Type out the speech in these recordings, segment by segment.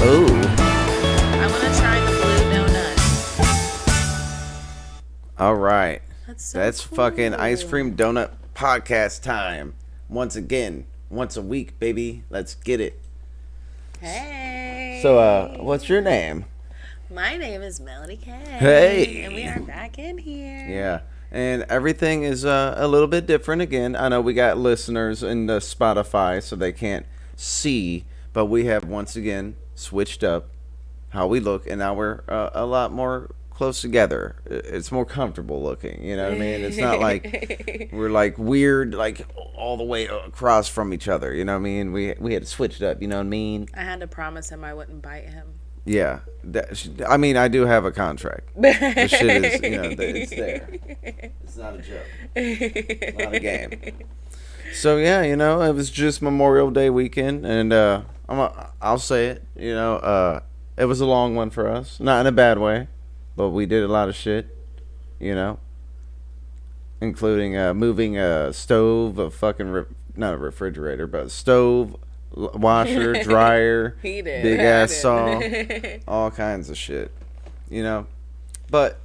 Ooh. I want to try the blue donut. All right. That's cool. Fucking ice cream donut podcast time. Once again, once a week, baby. Let's get it. Hey. So, what's your name? My name is Melodykmusic. Hey. And we are back in here. Yeah. And everything is a little bit different again. I know we got listeners in the Spotify, so they can't see, but we have once again switched up how we look, and now we're a lot more close together. It's more comfortable looking, you know what I mean? It's not like we're like weird, like all the way across from each other, you know what I mean? We had to switch it up, you know what I mean? I had to promise him I wouldn't bite him. Yeah, I mean, I do have a contract. The shit is, it's there. It's not a joke. It's not a game. So yeah, it was just Memorial Day weekend, and I'll say it, it was a long one for us, not in a bad way, but we did a lot of shit, including moving a stove, a fucking not a refrigerator, but a stove, washer, dryer, big ass saw, all kinds of shit, But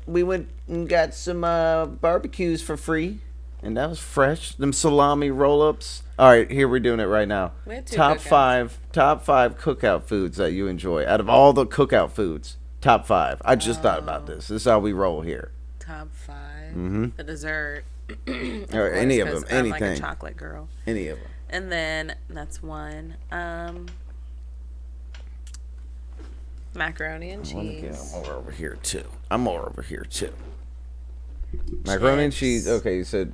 we went and got some barbecues for free. And that was fresh. Them salami roll-ups. All right, here we're doing it right now. Top five cookout foods that you enjoy. Out of all the cookout foods, top 5. I just thought about this. This is how we roll here. Top 5. Mm-hmm. The dessert. Or any of them. Anything. I'm like a chocolate girl. Any of them. And then that's one. Macaroni and cheese. I'm more over here too. Macaroni and cheese. Okay, you said.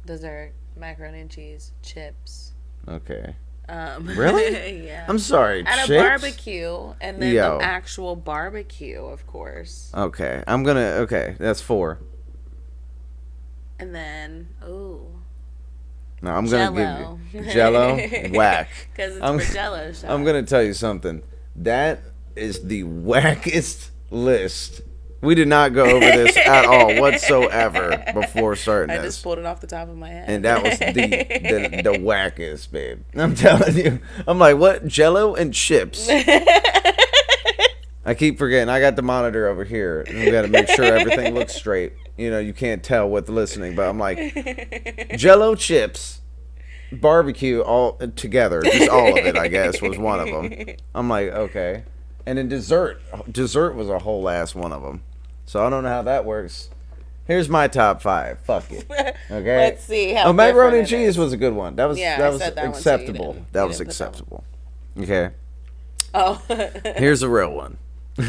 Dessert, macaroni and cheese, chips. Okay. Really? Yeah. I'm sorry. At chips? a barbecue, and then the actual barbecue, of course. Okay, okay, that's 4. And then, no, I'm gonna give you Jello. Whack. Because it's for Jello shot. I'm gonna tell you something. That is the wackest list. We did not go over this at all whatsoever before starting this. I just pulled it off the top of my head. And that was the wackest, babe. I'm telling you. I'm like, what? Jello and chips. I keep forgetting. I got the monitor over here. And we got to make sure everything looks straight. You can't tell with listening. But I'm like, Jello, chips, barbecue all together. Just all of it, I guess, was one of them. I'm like, okay. And then dessert. Dessert was a whole ass one of them. So I don't know how that works. Here's my top 5. Fuck it. Okay. Let's see how. Macaroni and cheese was a good one. That was that acceptable. That was acceptable. Okay. Oh. Here's a real one. And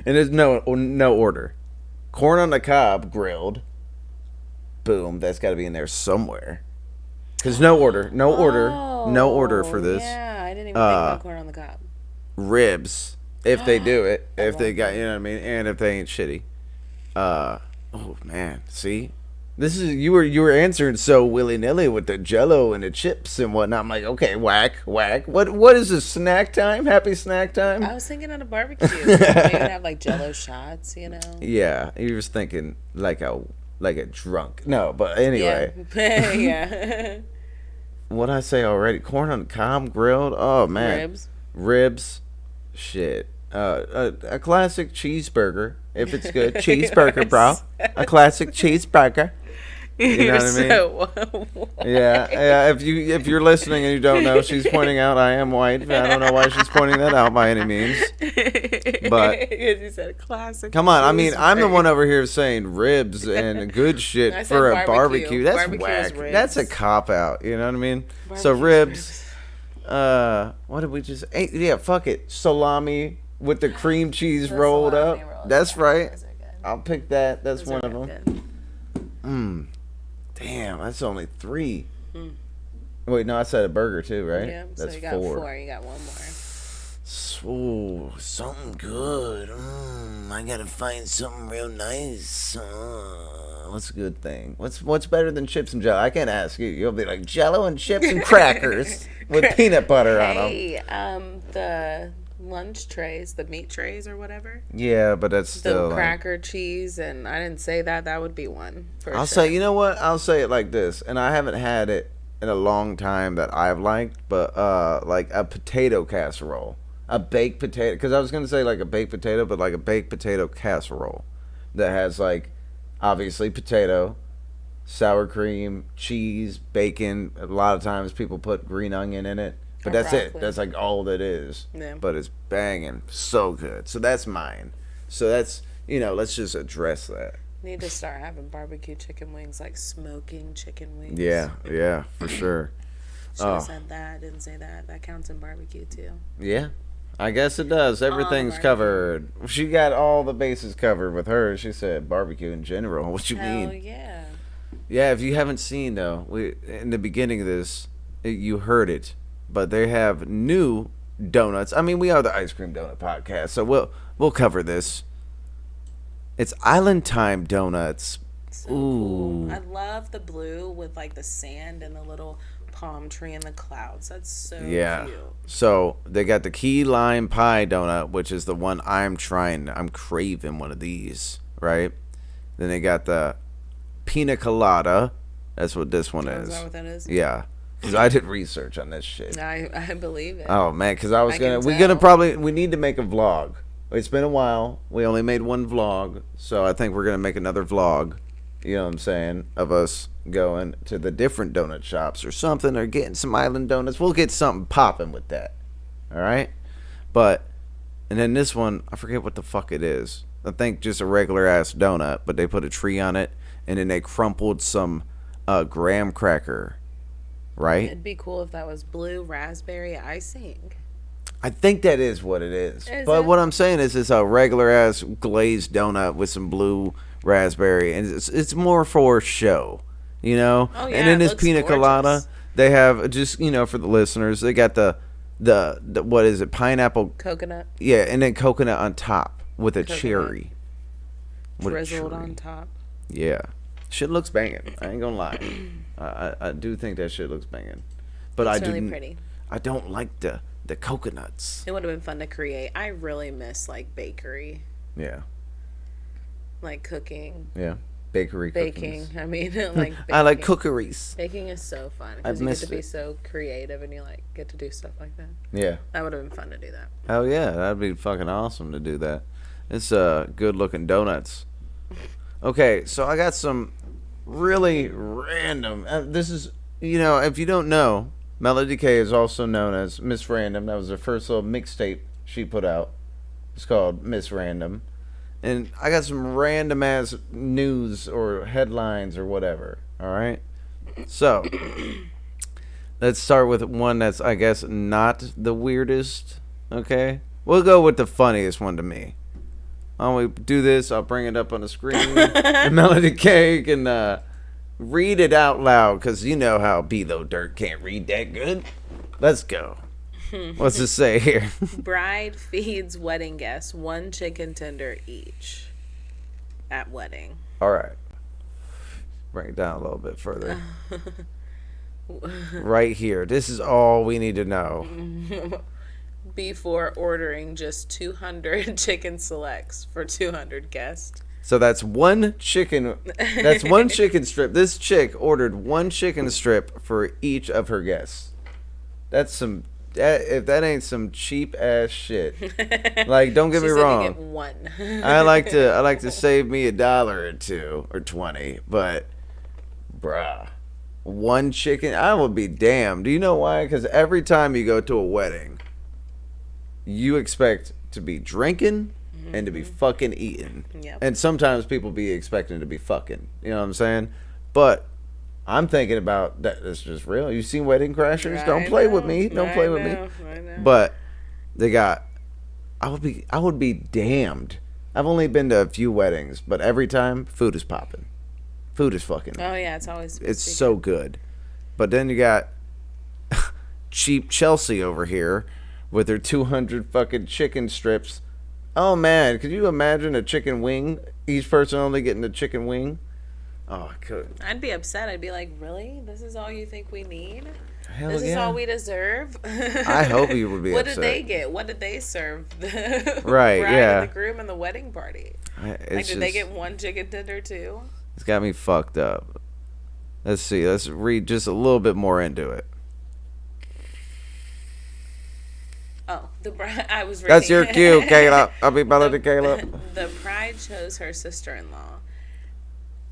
there's no order. Corn on the cob grilled. Boom. That's got to be in there somewhere. Because no order for this. Yeah, I didn't even think about corn on the cob. Ribs, if they do it, if they got, you know what I mean, and if they ain't shitty. Oh man, see, this is you were answering so willy nilly with the Jello and the chips and whatnot. I'm like, okay, whack. What is this, snack time? Happy snack time? I was thinking on a barbecue, maybe have like Jello shots, Yeah, you was thinking like a drunk. No, but anyway. Yeah. What'd I say already? Corn on the cob grilled. Oh man, ribs. Shit. A classic cheeseburger, if it's good. Cheeseburger, bro. A classic cheeseburger. You know what I mean? Yeah. If you're listening and you don't know, she's pointing out I am white. I don't know why she's pointing that out by any means. But because you said classic. Come on, I mean, I'm the one over here saying ribs and good shit for a barbecue. That's whack. That's a cop out. You know what I mean? So ribs. What did we just eat? Yeah, fuck it. Salami with the cream cheese rolled up. That's right. I'll pick that. That's one of them. Damn, that's only 3. Wait, no, I said a burger too, right? Yeah, that's so you got 4. You got one Oh, more. something good. I gotta find something real nice. What's a good thing? What's better than chips and Jello? I can't ask you. You'll be like Jello and chips and crackers with peanut butter on them. The lunch trays, the meat trays or whatever. Yeah, but that's still the cracker cheese, and I didn't say that. That would be one. I'll say, you know what? I'll say it like this, and I haven't had it in a long time that I've liked, but like a potato casserole, a baked potato. Because I was gonna say like a baked potato, but like a baked potato casserole that has like obviously potato, sour cream, cheese, bacon. A lot of times people put green onion in it, but that's it. That's like all that is. Yeah. But it's banging, so good. So that's mine. So that's, let's just address that. Need to start having barbecue chicken wings, like smoking chicken wings. Yeah, for sure. Should have said that. Didn't say that. That counts in barbecue too. Yeah, I guess it does. Everything's covered. She got all the bases covered with her. She said barbecue in general. What you mean? Hell yeah. Yeah, if you haven't seen though, in the beginning of this, you heard it, but they have new donuts. I mean, we are the Ice Cream Doughnut Podcast, so we'll cover this. It's Island Time donuts. So cool. I love the blue with like the sand and the little palm tree and the clouds. That's so cute. So they got the key lime pie donut, which is the one I'm trying. I'm craving one of these, right? Then they got the pina colada. That's what this one is. Is that what that is? Yeah. Because I did research on this shit. I believe it. Oh, man. Because we need to make a vlog. It's been a while. We only made one vlog. So I think we're going to make another vlog. You know what I'm saying? Of us going to the different donut shops or something, or getting some island donuts. We'll get something popping with that. All right? And then this one, I forget what the fuck it is. I think just a regular ass donut, but they put a tree on it, and then they crumpled some graham cracker. Right? It'd be cool if that was blue raspberry icing. I think that is what it is. But what I'm saying is it's a regular ass glazed donut with some blue raspberry, and it's more for show, Oh, yeah, and then this pina colada, they have just for the listeners, they got the what is it, pineapple coconut? Yeah, and then coconut on top with a cherry. Drizzled on top. Yeah, shit looks banging. I ain't gonna lie. I do think that shit looks banging, but it's really pretty. I don't like the coconuts. It would have been fun to create. I really miss like bakery. Yeah. Like cooking. Yeah. Baking. I mean, like baking. I like cookeries. Baking is so fun because you get to be so creative and you like get to do stuff like that. Yeah. That would have been fun to do that. Oh yeah, that'd be fucking awesome to do that. It's good looking donuts. Okay, so I got some really random. This is if you don't know, Melody K is also known as Miss Random. That was her first little mixtape she put out. It's called Miss Random. And I got some random ass news or headlines or whatever. All right? So, let's start with one that's, I guess, not the weirdest. Okay? We'll go with the funniest one to me. While we do this, I'll bring it up on the screen. And Melody K can read it out loud, because you know how Below Dirt can't read that good. Let's go. What's it say here? Bride feeds wedding guests 1 chicken tender each at wedding. All right. Bring it down a little bit further. Right here. This is all we need to know. Before ordering just 200 chicken selects for 200 guests. So that's one chicken. That's one chicken strip. This chick ordered 1 chicken strip for each of her guests. That's some. If that ain't some cheap ass shit. Like, don't get me wrong. You get 1. I like to save me $1 or $2 or 20, but bruh, 1 chicken, I would be damned. Do you know why? Because every time you go to a wedding, you expect to be drinking and to be fucking eating. Yep. And sometimes people be expecting to be fucking. You know what I'm saying? But I'm thinking about that. It's just real. You seen Wedding Crashers? Don't play with me. Don't play with me. I know. But they got. I would be damned. I've only been to a few weddings, but every time food is popping. Food is fucking. Oh yeah, it's always. It's so good. But then you got cheap Chelsea over here with her 200 fucking chicken strips. Oh man, could you imagine a chicken wing? Each person only getting a chicken wing. Oh, I could. I'd be upset. I'd be like, really? This is all you think we need? Hell this yeah. is all we deserve? I hope you would be what upset. What did they get? What did they serve? The right, bride yeah. and the groom and the wedding party. Did they get 1 chicken tender too? It's got me fucked up. Let's see. Let's read just a little bit more into it. Oh, I was reading. That's your cue, Caleb. I'll be Melody Caleb. The bride chose her sister-in-law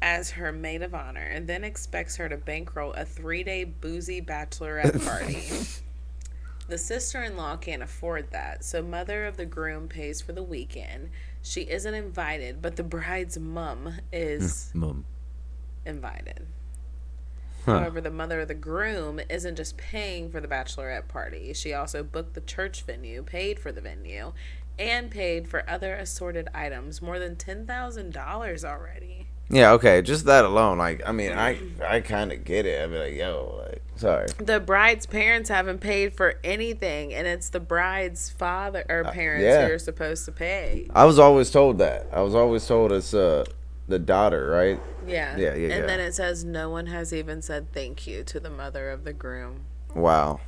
as her maid of honor and then expects her to bankroll a 3-day boozy bachelorette party. The sister-in-law can't afford that, so mother of the groom pays for the weekend. She isn't invited, but the bride's mum is invited. Huh. However, the mother of the groom isn't just paying for the bachelorette party. She also booked the church venue, paid for the venue, and paid for other assorted items. More than $10,000 already. Yeah, okay. Just that alone. Like, I mean, I kind of get it. I'd be like, yo, like, sorry. The bride's parents haven't paid for anything, and it's the bride's father or parents who are supposed to pay. I was always told that. I was always told it's the daughter, right? Yeah. And then it says no one has even said thank you to the mother of the groom. Wow.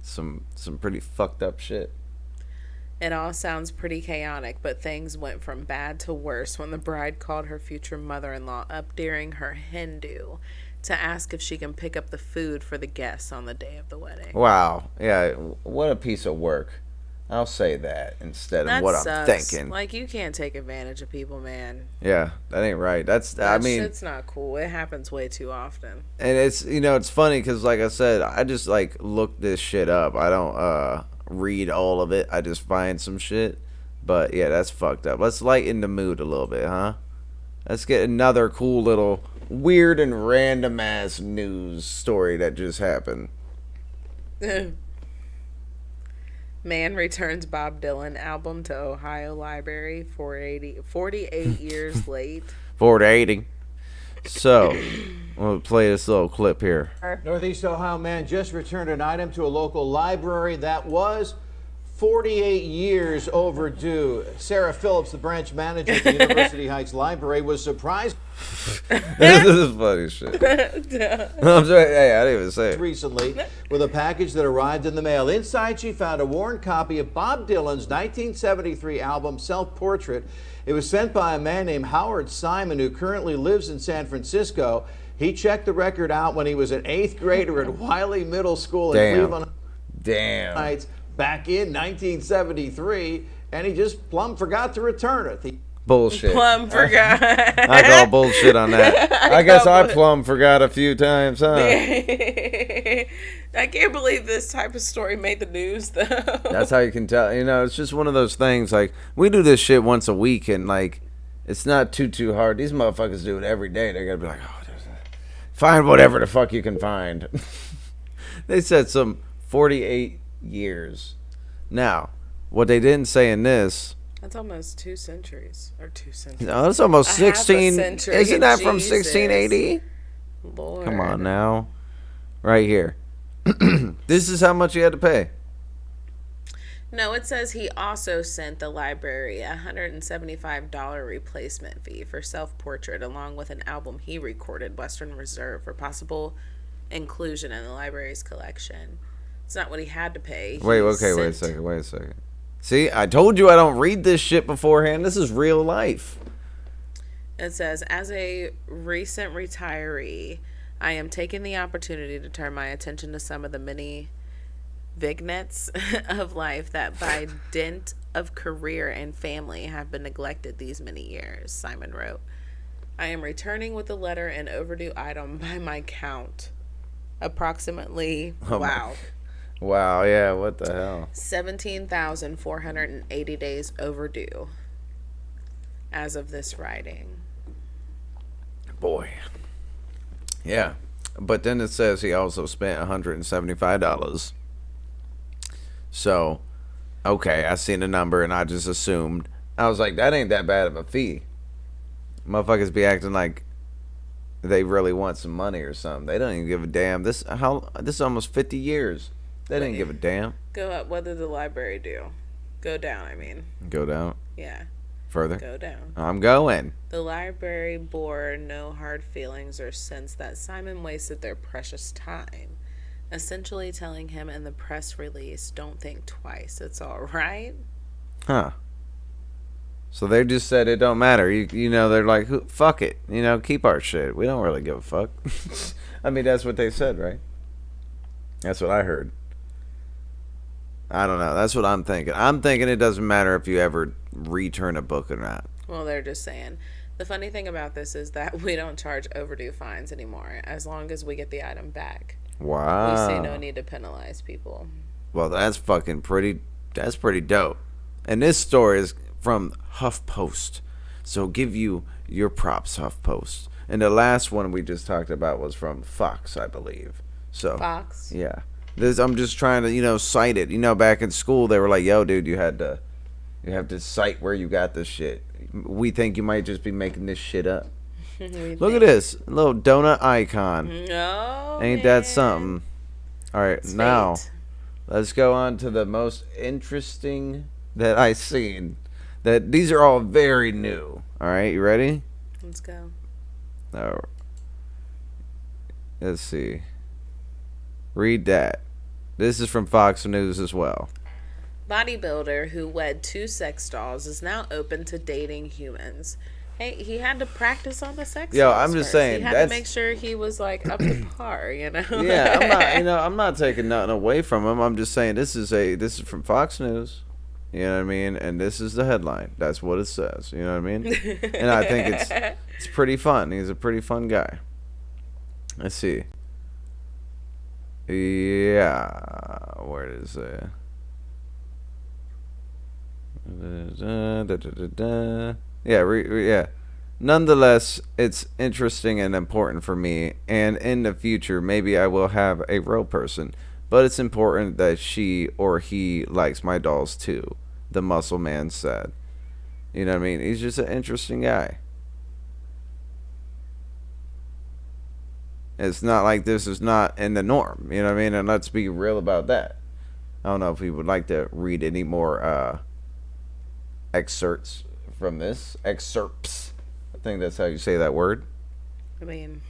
Some pretty fucked up shit. It all sounds pretty chaotic, but things went from bad to worse when the bride called her future mother-in-law up during her hen do to ask if she can pick up the food for the guests on the day of the wedding. Wow. Yeah, what a piece of work. I'll say that instead of what I'm thinking. Like, you can't take advantage of people, man. Yeah, that ain't right. That shit's not cool. It happens way too often. And it's, it's funny because, like I said, I just, like, look this shit up. I don't, read all of it. I just find some shit. But, yeah, that's fucked up. Let's lighten the mood a little bit, huh? Let's get another cool little weird and random-ass news story that just happened. Man returns Bob Dylan album to Ohio Library 48 years late. 480. So, we'll play this little clip here. Northeast Ohio man just returned an item to a local library that was 48 years overdue. Sarah Phillips, the branch manager at the University Heights Library, was surprised. This is funny shit. I'm sorry. Hey, I didn't even say it. Recently, with a package that arrived in the mail. Inside, she found a worn copy of Bob Dylan's 1973 album, Self-Portrait. It was sent by a man named Howard Simon, who currently lives in San Francisco. He checked the record out when he was an 8th grader at Wiley Middle School in Cleveland Heights back in 1973, and he just plumb forgot to return it. Bullshit. Plum forgot. I call bullshit on that. I guess I plumb forgot a few times, huh? I can't believe this type of story made the news, though. That's how you can tell. It's just one of those things. Like, we do this shit once a week, and, like, it's not too hard. These motherfuckers do it every day. They're going to be like, find whatever the fuck you can find. They said some 48 years. Now, what they didn't say in this... That's almost 2 centuries. Or 2 centuries. No, that's almost 16. Isn't that from 1680? Lord. Come on now. Right here. This is how much he had to pay. No, it says he also sent the library a $175 replacement fee for Self-Portrait, along with an album he recorded, Western Reserve, for possible inclusion in the library's collection. It's not what he had to pay. Wait a second. See, I told you I don't read this shit beforehand. This is real life. It says, as a recent retiree, I am taking the opportunity to turn my attention to some of the many vignettes of life that by dint of career and family have been neglected these many years, Simon wrote. I am returning with a letter and overdue item by my count. Approximately, Wow, yeah, what the hell? 17,480 days overdue as of this writing. Boy. Yeah. But then it says he also spent $175. So, okay, I seen the number and I just assumed. I was like, that ain't that bad of a fee. Motherfuckers be acting like they really want some money or something. They don't even give a damn. This is almost 50 years. They didn't give a damn. Go up. What did the library do? Go down, I mean. Go down? Yeah. Further? Go down. I'm going. The library bore no hard feelings or sense that Simon wasted their precious time, essentially telling him in the press release, don't think twice. It's all right. Huh. So they just said it don't matter. You know, they're like, fuck it. You know, keep our shit. We don't really give a fuck. I mean, that's what they said, right? That's what I heard. I don't know. That's what I'm thinking. I'm thinking it doesn't matter if you ever return a book or not. Well, they're just saying. The funny thing about this is that we don't charge overdue fines anymore as long as we get the item back. Wow. We see no need to penalize people. Well, that's fucking pretty. That's pretty dope. And this story is from HuffPost. So give you your props, HuffPost. And the last one we just talked about was from Fox, I believe. So Fox? Yeah. I'm just trying to, cite it. Back in school they were like, yo, dude, you have to cite where you got this shit. We think you might just be making this shit up. Look at this. A little donut icon. No. Ain't that something? All right, It's now fate. let's go on to the most interesting that I seen. That these are all very new. All right, you ready? Let's go. Oh. Let's see. Read that. This is from Fox News as well. Bodybuilder who wed 2 sex dolls is now open to dating humans. Hey, he had to practice on the sex Yo, dolls I'm just first. saying, He had that's- to make sure he was like up to par, Yeah, I'm not taking nothing away from him. I'm just saying this is from Fox News. You know what I mean? And this is the headline. That's what it says. You know what I mean? And I think it's pretty fun. He's a pretty fun guy. Let's see. Yeah, where is it? Yeah. Nonetheless, it's interesting and important for me, and in the future, maybe I will have a real person. But it's important that she or he likes my dolls too, the muscle man said. You know what I mean? He's just an interesting guy. It's not like this is not in the norm, you know what I mean? And let's be real about that. I don't know if we would like to read any more excerpts from this. Excerpts. I think that's how you say that word. I mean,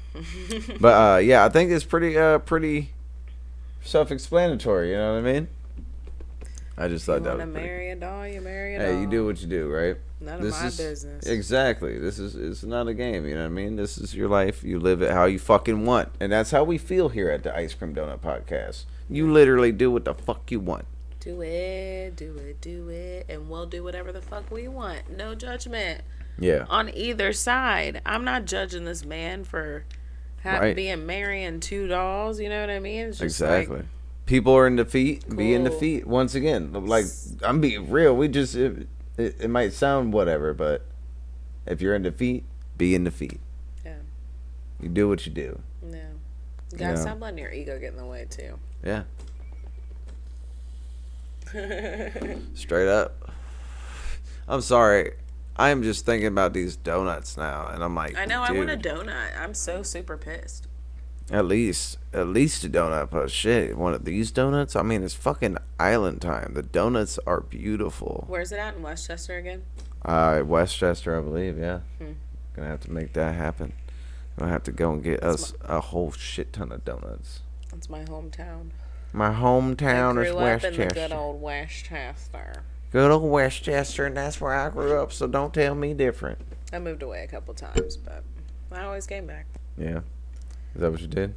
But yeah, I think it's pretty self-explanatory, you know what I mean? I just thought you that want was to pretty. marry a doll, you marry a doll. Hey, you do what you do, right? None of my business. Exactly. It's not a game, you know what I mean? This is your life. You live it how you fucking want. And that's how we feel here at the Ice Cream Doughnut Podcast. You literally do what the fuck you want. Do it, and we'll do whatever the fuck we want. No judgment Yeah. on either side. I'm not judging this man for Right. being marrying 2 dolls. You know what I mean? It's just Exactly. like, People are in defeat. Be in Cool. defeat. Once again, like, I'm being real. We just, it might sound whatever, but if you're in defeat, be in defeat. yeah, You do what you do. no. You gotta Yeah. stop letting your ego get in the way too. Yeah. Straight up. I'm sorry. I am just thinking about these donuts now, and I'm like, I know. I want a dude, donut. I'm so super pissed. At least a donut, but shit, one of these donuts? I mean, it's fucking island time. The donuts are beautiful. Where's it at in Westchester again? Westchester, I believe, yeah. Gonna have to make that happen. Gonna have to go and get us a whole shit ton of donuts. That's my hometown. My hometown I is grew up in the Westchester. good old Westchester. Good old Westchester, and that's where I grew up, so don't tell me different. I moved away a couple times, but I always came back. Yeah. Is that what you did?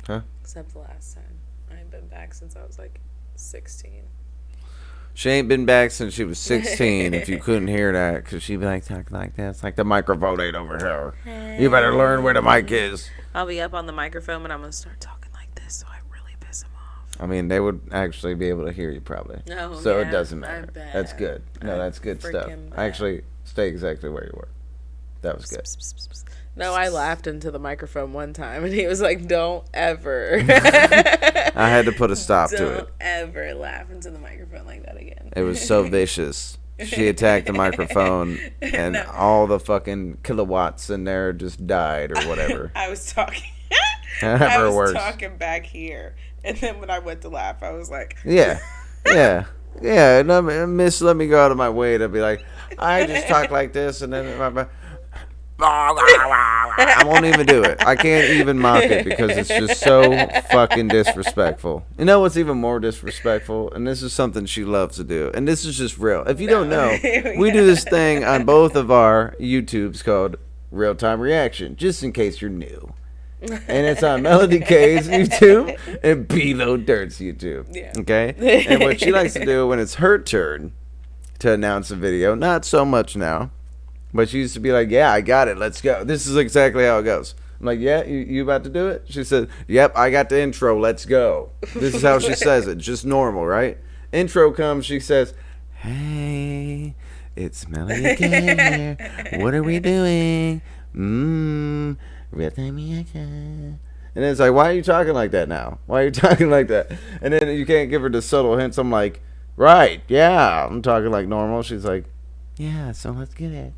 Huh? Except the last time. I ain't been back since I was like 16. She ain't been back since she was 16, if you couldn't hear that, because she'd be like, talking like this, like the microphone ain't over here. You better learn where the mic is. I'll be up on the microphone and I'm going to start talking like this so I really piss him off. I mean, they would actually be able to hear you probably. Oh, So yeah, it doesn't I matter. bet. That's good. No, I that's good stuff. freaking bet. Actually, stay exactly where you were. That was good. No, I laughed into the microphone one time and he was like, don't ever. I had to put a stop to Don't it. ever laugh into the microphone like that again. It was so vicious. She attacked the microphone, and No. all the fucking kilowatts in there just died or whatever. I was talking. However I it was works. talking back here. And then when I went to laugh, I was like, Yeah. Miss, let me go out of my way to be like, I just talk like this, and then I won't even do it. I can't even mock it because it's just so fucking disrespectful. You know what's even more disrespectful? And this is something she loves to do. And this is just real. If you don't know, we do this thing on both of our YouTubes called Real Time Reaction, just in case you're new. And it's on Melody K's YouTube and Below Dirt's YouTube. Yeah. Okay? And what she likes to do when it's her turn to announce a video, not so much now, but she used to be like, yeah, I got it, let's go. This is exactly how it goes. I'm like, yeah, you about to do it? She said, yep, I got the intro, let's go. This is how she says it, just normal, right? Intro comes, she says, hey, it's Melody K here. What are we doing? Real time reaction. And it's like, why are you talking like that now? Why are you talking like that? And then you can't give her the subtle hints. I'm like, right, yeah, I'm talking like normal. She's like, yeah, so let's get it.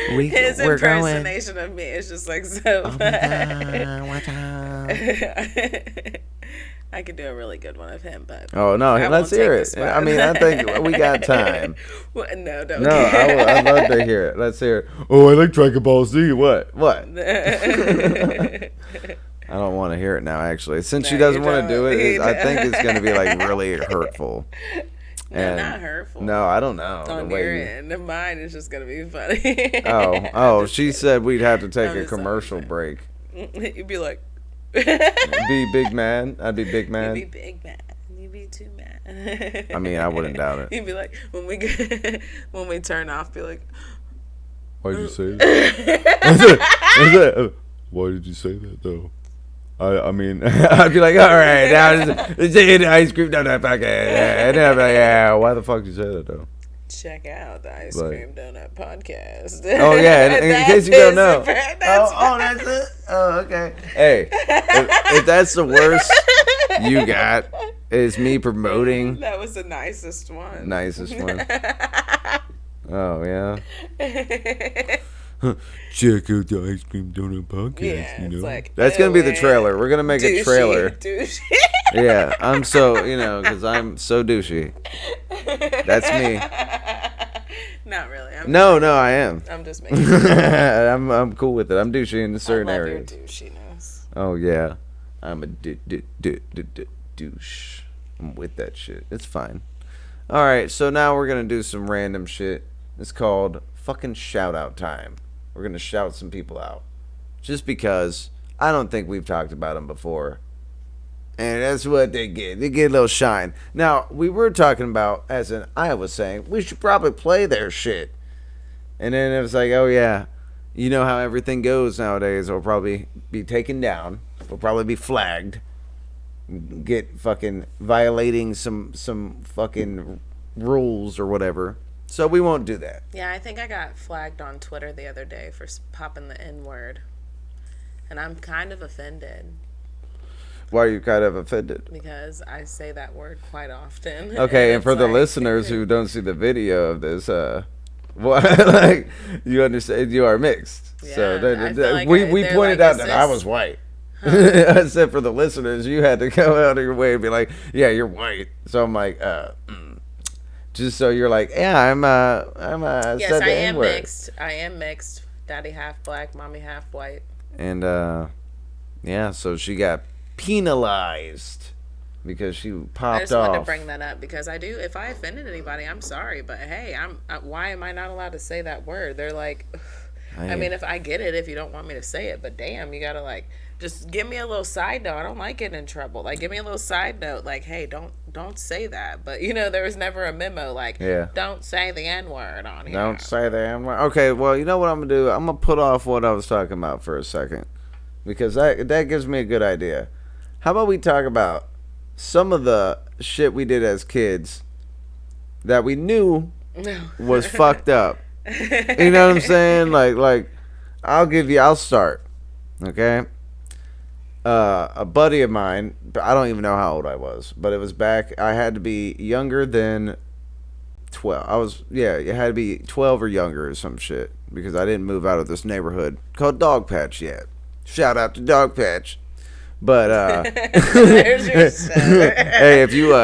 His impersonation of me is just like so oh my God, watch out. I could do a really good one of him, but oh no, let's hear it. I mean, I think we got time. Well, no, don't. No, I'd love to hear it. Let's hear it. Oh, I like Dragon Ball Z. What? I don't want to hear it now, actually. Since she doesn't want to do it, I think it's going to be like really hurtful. No, not hurtful. No, I don't know. On your end. Mine is just going to be funny. Oh, she said we'd have to take a commercial break. You'd be like... Be big man. I'd be big man. You'd be big man. You'd be too mad. I mean, I wouldn't doubt it. You'd be like, when we turn off, be like... Why did you say that? Why did you say that, though? I mean, I'd be like, all right, now this is Ice Cream Doughnut Podcast. And I'd be like, yeah, why the fuck did you say that, though? Check out the Ice Cream Doughnut Podcast. Oh, yeah, in case you don't know. That's it? Oh, okay. Hey, if that's the worst you got, is me promoting. That was the nicest one. Nicest one. Oh, yeah. Check out the Ice Cream Doughnut Podcast. Yeah, it's like, that's going to be the trailer. We're going to make a trailer. Douchey. Yeah, I'm so, because I'm so douchey. That's me. Not really. No, I am. I'm just making I'm cool with it. I'm douchey in certain areas. Your douchiness. Oh, yeah. I'm a douche. I'm with that shit. It's fine. All right, so now we're going to do some random shit. It's called fucking shout-out time. We're going to shout some people out. Just because I don't think we've talked about them before. And that's what they get. They get a little shine. Now, we were talking about, as in I was saying, we should probably play their shit. And then it was like, oh yeah, you know how everything goes nowadays. It'll probably be taken down. We'll probably be flagged. Get fucking violating some fucking rules or whatever. So we won't do that. Yeah, I think I got flagged on Twitter the other day for popping the N-word. And I'm kind of offended. Why are you kind of offended? Because I say that word quite often. Okay, and for the listeners who don't see the video of this, like, you understand, you are mixed. Yeah, so we pointed out that I was white. I said for the listeners, you had to go out of your way and be like, yeah, you're white. So I'm like, just so you're like, yeah, I'm yes, I am mixed. I am mixed. Daddy half black, mommy half white. And yeah, so she got penalized because she popped off. I just wanted to bring that up because if I offended anybody, I'm sorry, but hey, why am I not allowed to say that word? They're like, I mean, if I get it, if you don't want me to say it, but damn, you gotta like just give me a little side note. I don't like getting in trouble. Like, give me a little side note. Like, hey, don't say that. But there was never a memo. Like, don't say the N-word on here. Don't say the N-word. Okay, well, you know what I'm gonna do? I'm gonna put off what I was talking about for a second because that gives me a good idea. How about we talk about some of the shit we did as kids that we knew was fucked up? You know what I'm saying? Like, I'll start. Okay. A buddy of mine, I don't even know how old I was, but it was back. I had to be younger than 12. It had to be 12 or younger or some shit because I didn't move out of this neighborhood called Dog Patch yet. Shout out to Dog Patch. But There's your set. hey, if you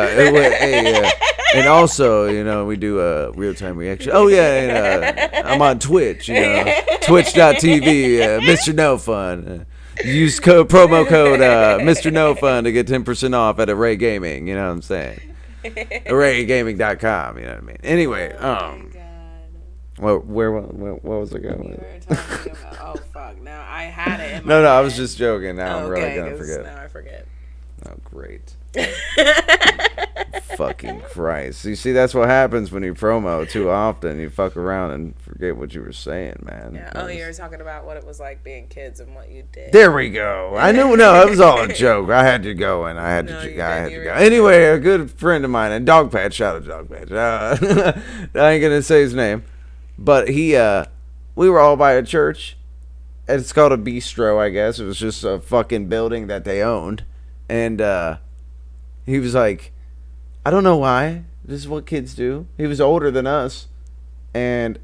and also, you know, we do a real-time reaction. Oh yeah, and I'm on Twitch, you know, twitch.tv, Mr. No Fun. Use promo code Mr. No Fun to get 10% off at Array Gaming. You know what I'm saying? ArrayGaming.com. You know what I mean? Anyway, what was I going You with? were talking about, oh fuck, now I had it in my No, head. I was just joking. Now I'm really gonna 'cause forget. Now I forget. Oh, great. Fucking Christ. You see, that's what happens when you promo too often. You fuck around and forget what you were saying, man. Yeah. Oh, you were talking about what it was like being kids and what you did. There we go. I knew. No, it was all a joke. I had to go and I had to go. Anyway, a good friend of mine, and Dog Patch, shout out Dog Patch. I ain't gonna say his name, but we were all by a church. It's called a bistro, I guess. It was just a fucking building that they owned, and he was like, I don't know why. This is what kids do. He was older than us, and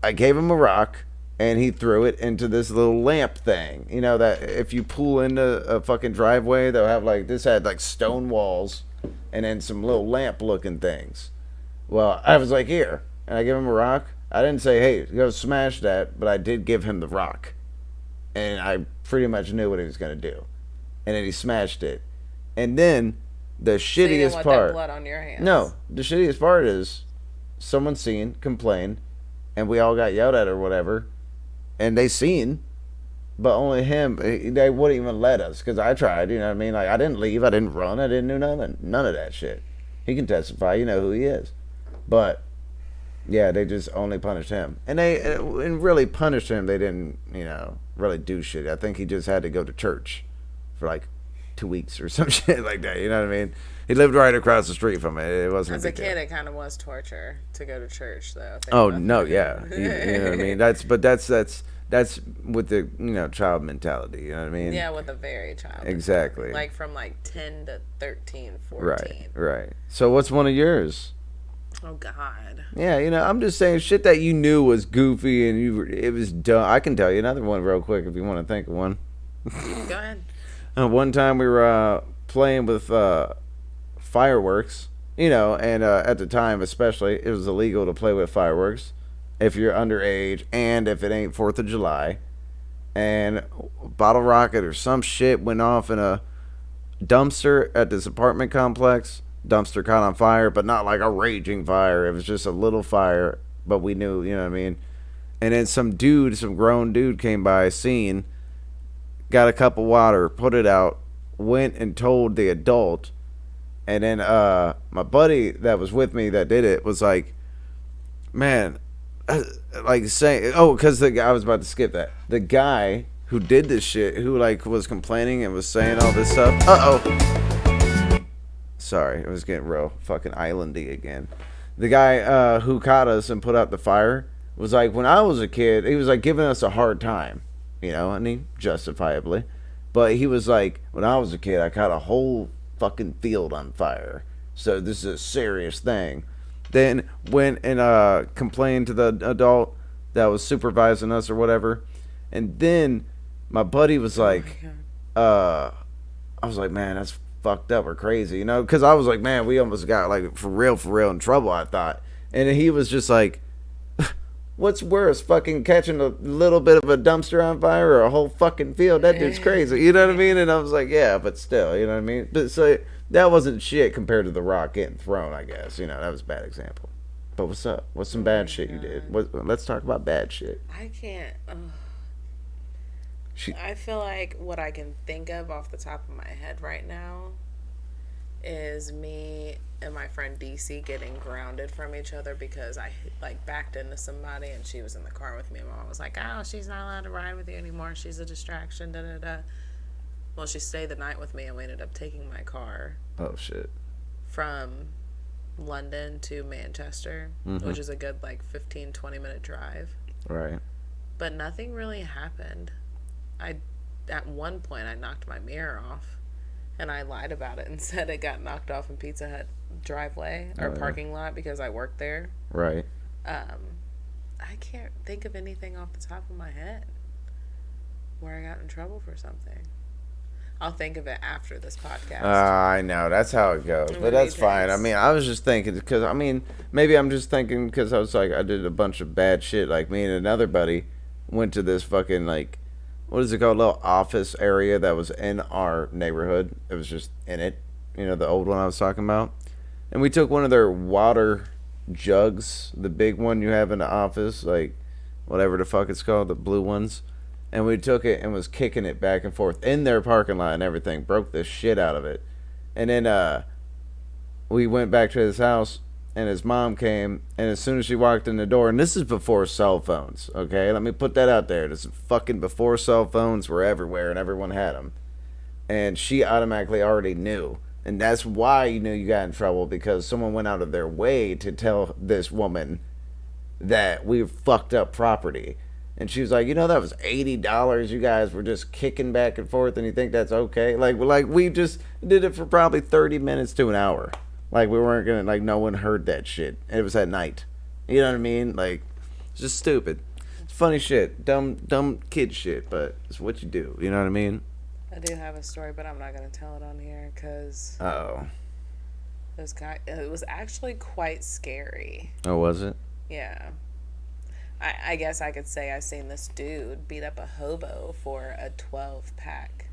I gave him a rock, and he threw it into this little lamp thing. You know that if you pull into a fucking driveway, they'll have like, this had like stone walls, and then some little lamp-looking things. Well, I was like, here, and I gave him a rock. I didn't say, hey, go smash that, but I did give him the rock, and I pretty much knew what he was gonna do, and then he smashed it, and then. The shittiest part. That blood on your hands. No, the shittiest part is someone seen, complained, and we all got yelled at or whatever, and they seen, but only him. They wouldn't even let us because I tried. You know what I mean? Like I didn't leave, I didn't run, I didn't do nothing, none of that shit. He can testify. You know who he is, but yeah, they just only punished him, and really punished him. They didn't, really do shit. I think he just had to go to church for like 2 weeks or some shit like that. You know what I mean? He lived right across the street from it. It wasn't as a kid. It kind of was torture to go to church, though. Oh no, yeah. You know what I mean? That's with the child mentality. You know what I mean? Yeah, with a very child. Exactly. Like from like 10 to 13, 14. Right. So what's one of yours? Oh God. Yeah, I'm just saying shit that you knew was goofy and it was dumb. I can tell you another one real quick if you want to think of one. Go ahead. One time we were playing with fireworks, and at the time especially, it was illegal to play with fireworks if you're underage and if it ain't 4th of July. And a bottle rocket or some shit went off in a dumpster at this apartment complex. Dumpster caught on fire, but not like a raging fire. It was just a little fire, but we knew, you know what I mean? And then some grown dude came by, seen, got a cup of water, put it out, went and told the adult, and then my buddy that was with me that did it was like, man, like saying, because I was about to skip that. The guy who did this shit, who like was complaining and was saying all this stuff. Sorry, it was getting real fucking islandy again. The guy who caught us and put out the fire was like, when I was a kid, he was like giving us a hard time. And he justifiably, but he was like, when I was a kid, I caught a whole fucking field on fire. So this is a serious thing. Then went and complained to the adult that was supervising us or whatever. And then my buddy was like, I was like, man, that's fucked up or crazy, because I was like, man, we almost got like for real in trouble, I thought. And he was just like, what's worse, fucking catching a little bit of a dumpster on fire or a whole fucking field? That dude's crazy. You know what I mean? And I was like, yeah, but still, you know what I mean? But so that wasn't shit compared to the rock getting thrown, I guess. That was a bad example. But what's up? What's some bad shit you did? Let's talk about bad shit. I can't. I feel like what I can think of off the top of my head right now is me and my friend DC getting grounded from each other because I like backed into somebody and she was in the car with me. And Mom was like, oh, she's not allowed to ride with you anymore. She's a distraction, da-da-da. Well, she stayed the night with me and we ended up taking my car. Oh, shit. From London to Manchester, which is a good like 15, 20-minute drive. Right. But nothing really happened. At one point, I knocked my mirror off. And I lied about it and said it got knocked off in Pizza Hut driveway or parking lot because I worked there. Right. I can't think of anything off the top of my head where I got in trouble for something. I'll think of it after this podcast. I know. That's how it goes. But that's fine. I mean, I was just thinking, because, I mean, maybe I'm just thinking because I was like, I did a bunch of bad shit. Like, me and another buddy went to this fucking, like, what is it called? Little office area that was in our neighborhood. It was just in it. You know, the old one I was talking about. And we took one of their water jugs, the big one you have in the office, like, whatever the fuck it's called, the blue ones. And we took it and was kicking it back and forth in their parking lot and everything. Broke the shit out of it. And then we went back to his house, and his mom came. And as soon as she walked in the door, and this is before cell phones, okay? Let me put that out there. This is fucking before cell phones were everywhere, and everyone had them. And she automatically already knew. And that's why you knew you got in trouble, because someone went out of their way to tell this woman that we fucked up property. And she was like, you know, that was $80 you guys were just kicking back and forth, and you think that's okay? Like we just did it for probably 30 minutes to an hour. Like, we weren't going to, like, no one heard that shit. It was at night. You know what I mean? Like, it's just stupid. It's funny shit. Dumb kid shit, but it's what you do. You know what I mean? I do have a story, but I'm not going to tell it on here because it was actually quite scary. Oh, was it? Yeah. I guess I could say I seen this dude beat up a hobo for a 12-pack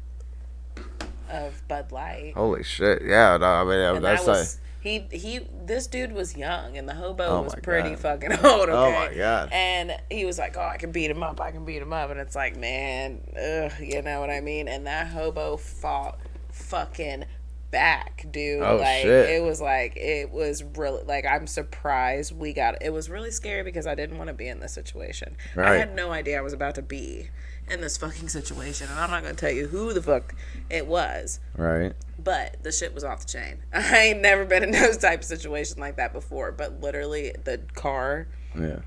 of Bud Light. Holy shit! Yeah, no, I mean, that's like this dude was young, and the hobo was pretty God. fucking old. Okay? Oh my God! And he was like, "Oh, I can beat him up. And it's like, man, you know what I mean? And that hobo fought fucking back, dude. Oh, like shit. it was really, like, I'm surprised we got it. Was really scary because I didn't want to be in this situation. Right. I had no idea I was about to be in this fucking situation, and I'm not gonna tell you who the fuck it was. Right. But the shit was off the chain. I ain't never been in those type of situation like that before. But literally, the car. Yeah.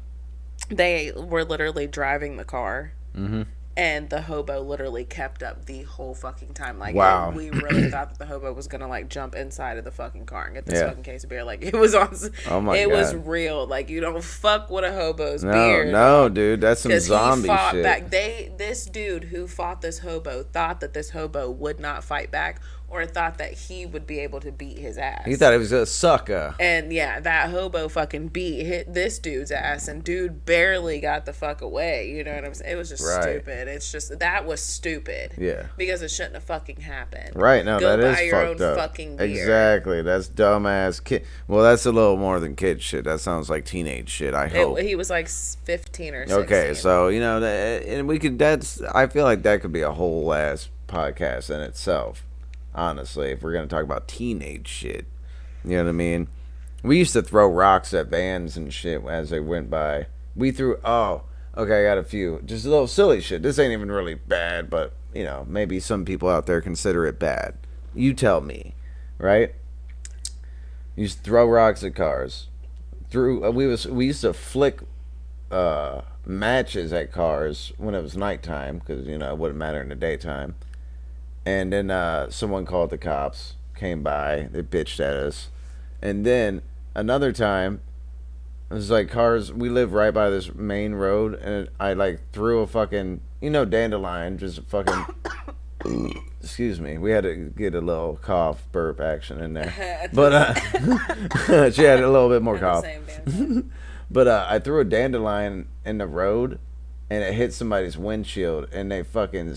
They were literally driving the car. Mm-hmm. And the hobo literally kept up the whole fucking time. Like, wow. We really thought that the hobo was gonna, like, jump inside of the fucking car and get this fucking case of beer. Like, it was on. Oh my God. It was real. Like, you don't fuck with a hobo's beer. No, dude, that's some zombie he fought shit. back. This dude who fought this hobo thought that this hobo would not fight back, or thought that he would be able to beat his ass. He thought he was a sucker. And yeah, that hobo fucking hit this dude's ass, and dude barely got the fuck away. You know what I'm saying? It was just stupid. It's just, that was stupid. Yeah. Because it shouldn't have fucking happened. Right, no, Go that buy is your fucked own up. fucking beer. Exactly. That's dumbass kid. Well, that's a little more than kid shit. That sounds like teenage shit, I hope. He was like 15 or 16. Okay, so, you know, and we could, I feel like that could be a whole ass podcast in itself. Honestly, if we're going to talk about teenage shit. You know what I mean? We used to throw rocks at vans and shit as they went by. We threw, okay, I got a few. Just a little silly shit. This ain't even really bad, but, you know, maybe some people out there consider it bad. You tell me, right? You used to throw rocks at cars. We used to flick matches at cars when it was nighttime, because, you know, it wouldn't matter in the daytime. And then someone called the cops, came by, they bitched at us. And then another time, it was like cars, we live right by this main road, and I like threw a fucking, you know, dandelion, just fucking, excuse me, we had to get a little cough, burp action in there. But she had a little bit more cough. But I threw a dandelion in the road, and it hit somebody's windshield, and they fucking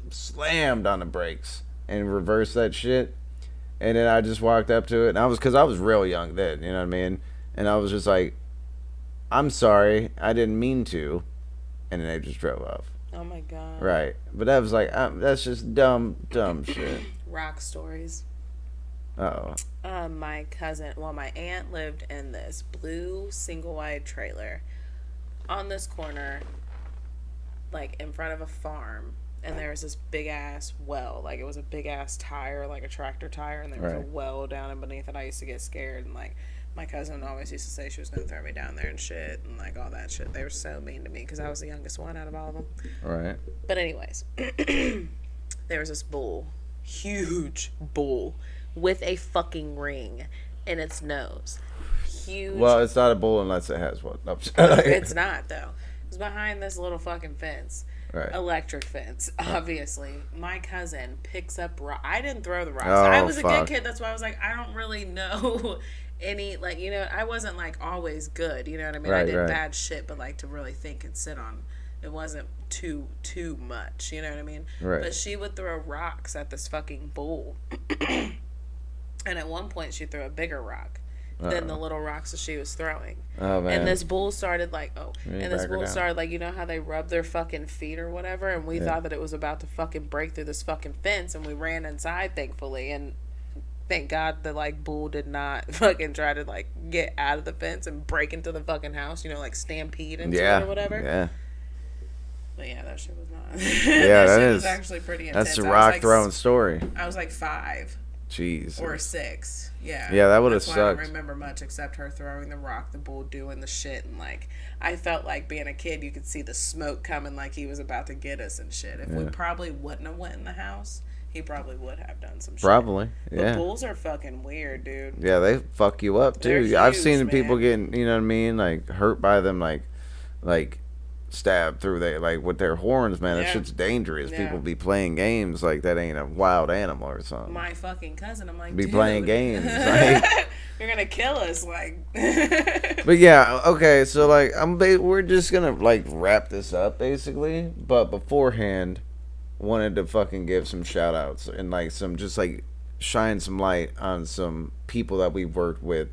slammed on the brakes and reversed that shit. And then I just walked up to it, and because I was real young then, you know what I mean? And I was just like, I'm sorry, I didn't mean to. And then they just drove off. Oh my God. Right. But that was like, that's just dumb shit. Rock stories. Uh-oh. My aunt lived in this blue single-wide trailer on this corner, like in front of a farm, and there was this big ass well, like it was a big ass tire, like a tractor tire, and there was a well down and beneath it. I used to get scared, and like my cousin always used to say she was gonna throw me down there and shit, and like all that shit. They were so mean to me because I was the youngest one out of all of them. Right. But anyways, there was this bull, huge bull, with a fucking ring in its nose. Huge. Well, it's not a bull unless it has one. No, it's not, though. It's behind this little fucking fence. Right. Electric fence, obviously. My cousin picks up I didn't throw the rocks. Oh, I was a fuck. good kid. That's why I was like, I don't really know any, like, you know, I wasn't, like, always good. You know what I mean? I Right, did right. bad shit, but, like, to really think and sit on, it wasn't too much. You know what I mean? Right. But she would throw rocks at this fucking bull. And at one point, she threw a bigger rock than the little rocks that she was throwing. Oh, man. And this bull started like, you know how they rub their fucking feet or whatever? And we thought that it was about to fucking break through this fucking fence, and we ran inside, thankfully. And thank God the, like, bull did not fucking try to, like, get out of the fence and break into the fucking house, you know, like stampede into it or whatever. Yeah. But yeah, that shit was not. Yeah, that that shit is. was actually pretty intense. That's the rock throwing story. I was like 5. Jeez. Or 6. Yeah. Yeah, that would have That's why sucked. I don't remember much except her throwing the rock, the bull doing the shit, and, like, I felt like being a kid, you could see the smoke coming like he was about to get us and shit. If we probably wouldn't have went in the house, he probably would have done some shit. Probably, yeah. But bulls are fucking weird, dude. Yeah, they fuck you up too. They're I've huge, seen people man. getting, you know what I mean, like hurt by them, like stabbed through with their horns, man. That Yeah. shit's dangerous. Yeah. People be playing games like that ain't a wild animal or something. My fucking cousin, I'm like, Be dude, playing games, like. you're gonna kill us, like. But yeah, okay, so like we're just gonna like wrap this up basically, but beforehand, wanted to fucking give some shout outs and like some just like shine some light on some people that we've worked with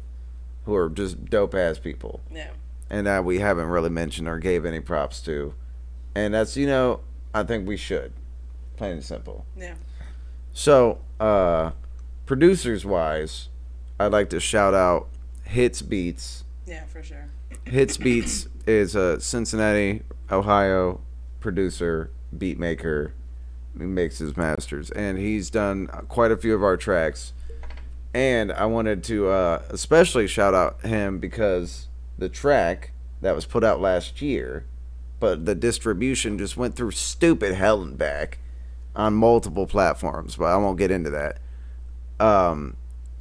who are just dope ass people. Yeah. And that we haven't really mentioned or gave any props to. And that's, you know, I think we should. Plain and simple. Yeah. So, producers wise, I'd like to shout out Hits Beats. Yeah, for sure. Hits Beats is a Cincinnati, Ohio producer, beat maker. He mixes, masters, and he's done quite a few of our tracks. And I wanted to especially shout out him because the track that was put out last year, but the distribution just went through stupid hell and back on multiple platforms, but I won't get into that.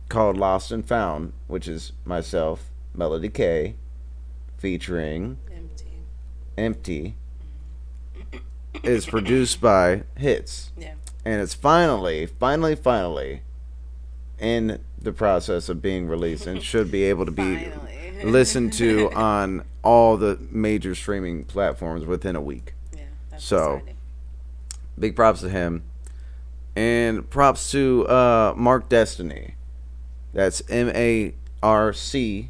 Called Lost and Found, which is myself, Melody K, featuring Empty, is produced by Hits. Yeah. And it's finally in the process of being released and should be able to be listened to on all the major streaming platforms within a week. Yeah, that's so exciting. Big props to him. And props to Mark Destiny. That's MARCDE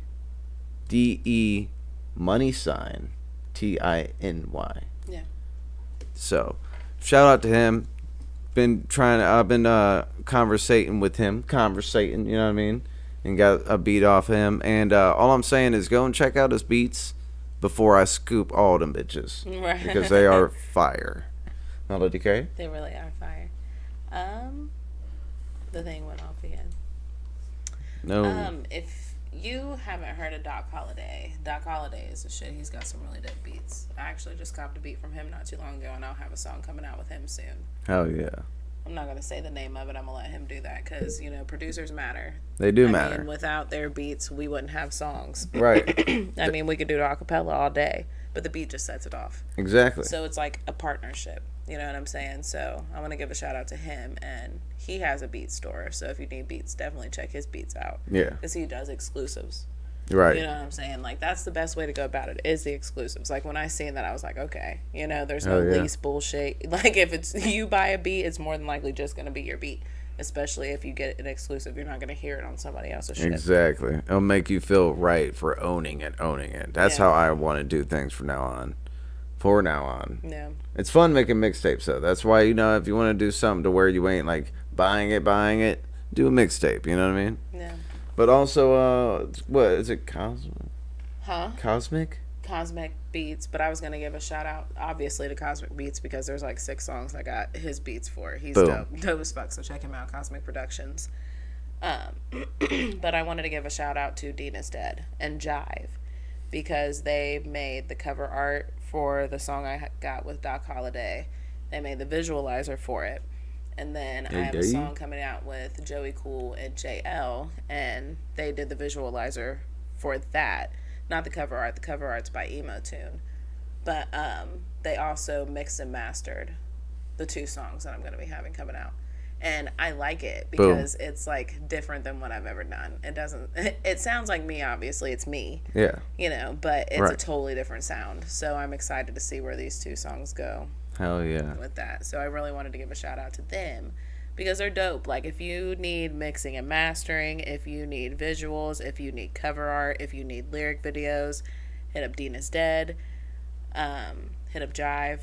money sign TINY. Yeah. So shout out to him. I've been conversating with him, you know what I mean? And got a beat off him. And all I'm saying is go and check out his beats before I scoop all them bitches. Right. Because they are fire. Melody K? They really are fire. The thing went off again. No. If you haven't heard of Doc Holliday is the shit. He's got some really dope beats. I actually just copped a beat from him not too long ago, and I'll have a song coming out with him soon. Hell yeah. I'm not going to say the name of it. I'm going to let him do that because, you know, producers matter. They do I matter. mean, without their beats, we wouldn't have songs. Right. I mean, we could do it a cappella all day, but the beat just sets it off. Exactly. So it's like a partnership. You know what I'm saying? So I want to give a shout out to him, and he has a beat store. So if you need beats, definitely check his beats out. Yeah. Because he does exclusives. Right. You know what I'm saying? Like, that's the best way to go about it, is the exclusives. Like, when I seen that, I was like, okay, you know, there's no lease bullshit. Like, if it's you buy a beat, it's more than likely just going to be your beat. Especially if you get an exclusive, you're not going to hear it on somebody else's shit. Exactly. It'll make you feel right for owning it. That's how I want to do things from now on. Yeah. It's fun making mixtapes, though. That's why, you know, if you want to do something to where you ain't, like, buying it, do a mixtape. You know what I mean? Yeah. But also, what is it? Cosmic? Huh? Cosmic? Cosmic Beats, but I was going to give a shout out, obviously, to Cosmic Beats because there's like 6 songs I got his beats for. He's dope as fuck, so check him out, Cosmic Productions. But I wanted to give a shout out to Dean is Dead and Jive because they made the cover art for the song I got with Doc Holliday. They made the visualizer for it. And then I have a song coming out with Joey Cool and JL, and they did the visualizer for that. Not the cover art. The cover art's by Emo Tune. But they also mixed and mastered the 2 songs that I'm going to be having coming out. And I like it because it's like different than what I've ever done. It doesn't, it sounds like me, obviously. It's me. Yeah. You know, but it's Right. a totally different sound. So I'm excited to see where these 2 songs go. Hell yeah. With that. So I really wanted to give a shout out to them because they're dope. Like, if you need mixing and mastering, if you need visuals, if you need cover art, if you need lyric videos, hit up Dina's Dead. Hit up Jive.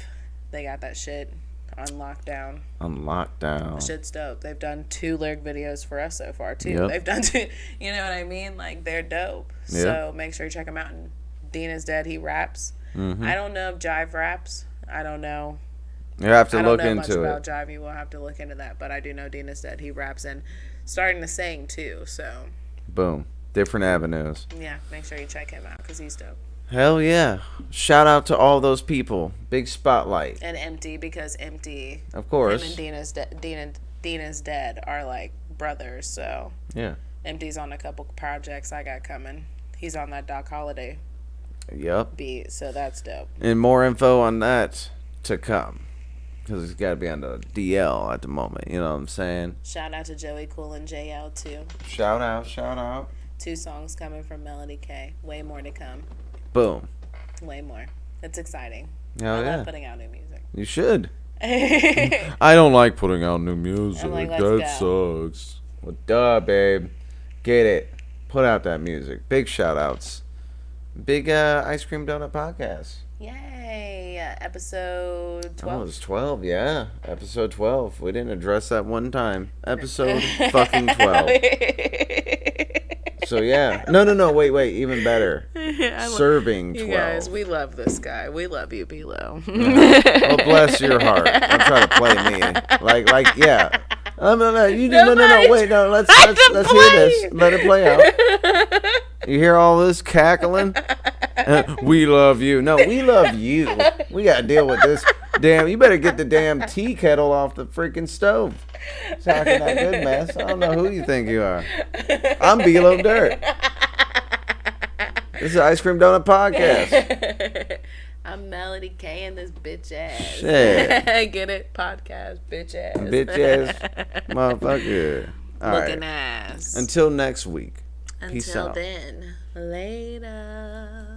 They got that shit on lockdown. On lockdown. Shit's dope. They've done 2 lyric videos for us so far too. Yep. They've done 2. You know what I mean? Like, they're dope. Yeah. So make sure you check them out. And Dina's Dead. He raps. Mm-hmm. I don't know if Jive raps. I don't know. You have to look I don't know into much it. about Jive. You will have to look into that. But I do know Dina's Dead. He raps and starting to sing too. So Boom. Different avenues. yeah, make sure you check him out because he's dope. Hell yeah. Shout out to all those people. Big spotlight. And Empty, because Empty, Of course. him and Dina's Dead are like brothers. So Yeah. Empty's on a couple projects I got coming. He's on that Doc Holliday Yep. beat, so that's dope. And more info on that to come. Because it's got to be on the DL at the moment. You know what I'm saying? Shout out to Joey Cool and JL too. Shout out. Shout out. 2 songs coming from Melody K. Way more to come. Boom. Way more. It's exciting. Hell I yeah. love putting out new music. You should. I I don't like putting out new music. I'm like, let's That sucks. Well, duh, babe. Get it. Put out that music. Big shout outs. Big Ice Cream Doughnut Podcast. Yay! Episode Oh, 12. it was 12, yeah. Episode 12. We didn't address that one time. Episode fucking 12. So, yeah. No. Wait. Even better. Serving 12. You guys, we love this guy. We love you, Bilo. Well, bless your heart. I'm trying to play me. Like, yeah. No. Wait, no. Let's hear this. Let it play out. You hear all this cackling? We love you. No, we love you. We gotta deal with this. Damn, you better get the damn tea kettle off the freaking stove. Talking that good mess. I don't know who you think you are. I'm Bilo Dirt. This is Ice Cream Doughnut Podcast. I'm Melody K and this bitch ass. Shit. Get it? Podcast, bitch ass. Bitch ass motherfucker. All Looking right. ass. Until next week. Peace Until out. then, later.